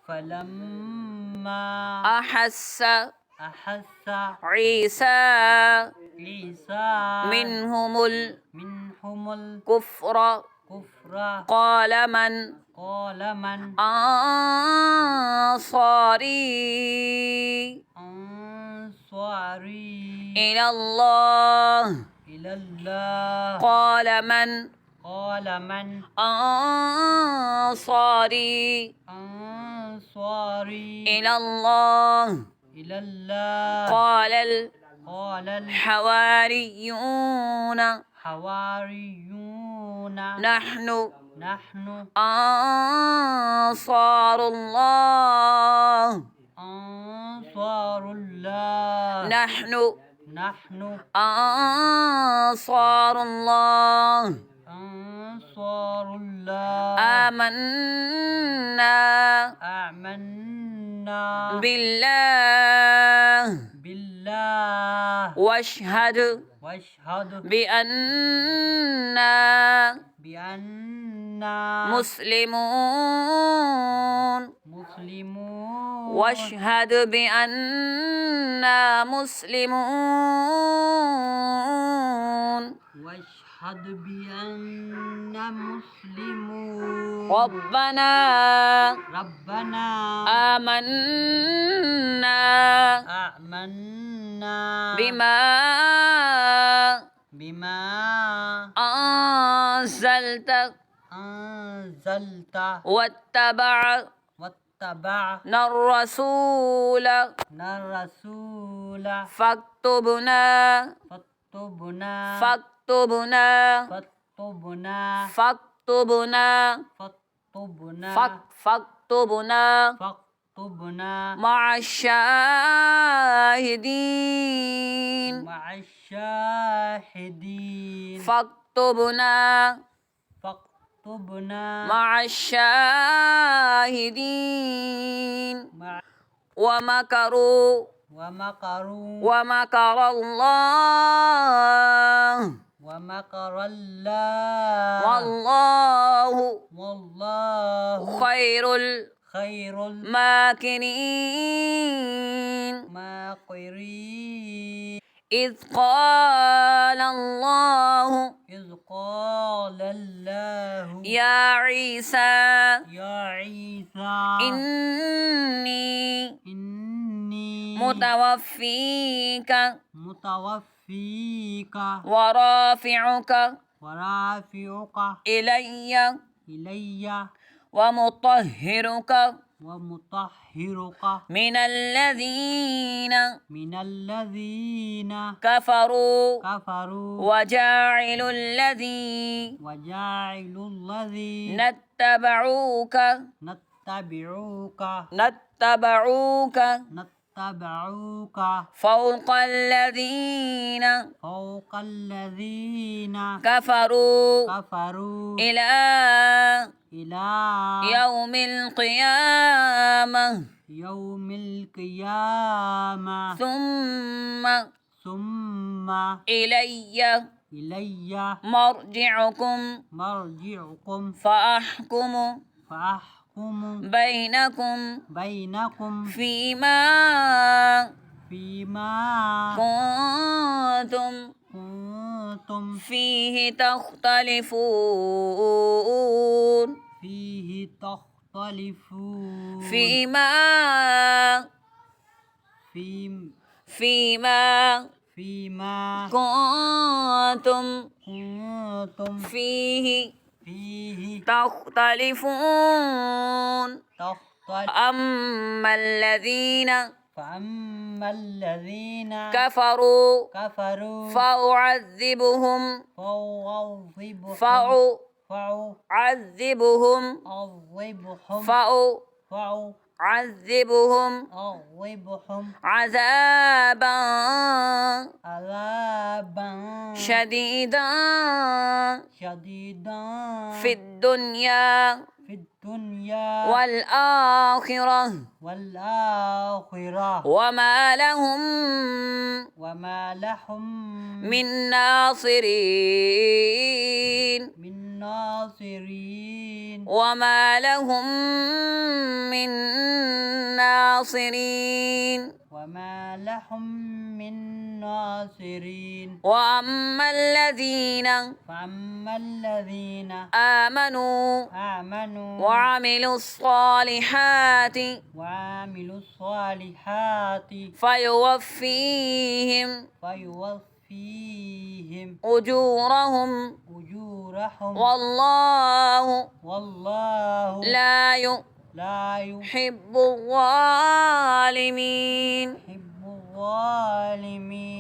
فلما أحس عيسى منهم منهم الكفر الكفر قال من أنصاري إلى الله قال من أنصاري إلى الله قال الحواريون نحن أنصار الله نحن أنصار الله آمنا بالله واشهد بأننا مسلمون واشهد بأننا مسلمون ربنا آمنا بما أنزلت واتبعنا الرسول فاكتبنا مع الشاهدين فاكتبنا مع الشاهدين ومكروا ومكر الله والله خير الماكرين إذ قال الله يا عيسى إني متوفيك ورافعك إلي ومطهرك من الذين كفروا وجاعل الذين اتبعوك فوق الذين كفروا إلى يوم القيامة ثم إلي مرجعكم فأحكم بينكم فيما كنتم فيه تختلفون فيما كنتم فيه تختلفون فأما الذين كفروا فأعذبهم عذابا شديدا في الدنيا والآخرة وما لهم من ناصرين ناصرين وما لهم من ناصرين وما لهم من ناصرين وأما الذين فأما الذين آمنوا آمنوا وعملوا الصالحات وعملوا الصالحات فيوفيهم فيوفيهم أجورهم أجورهم والله والله لا لا يحب الظالمين. يحب الظالمين.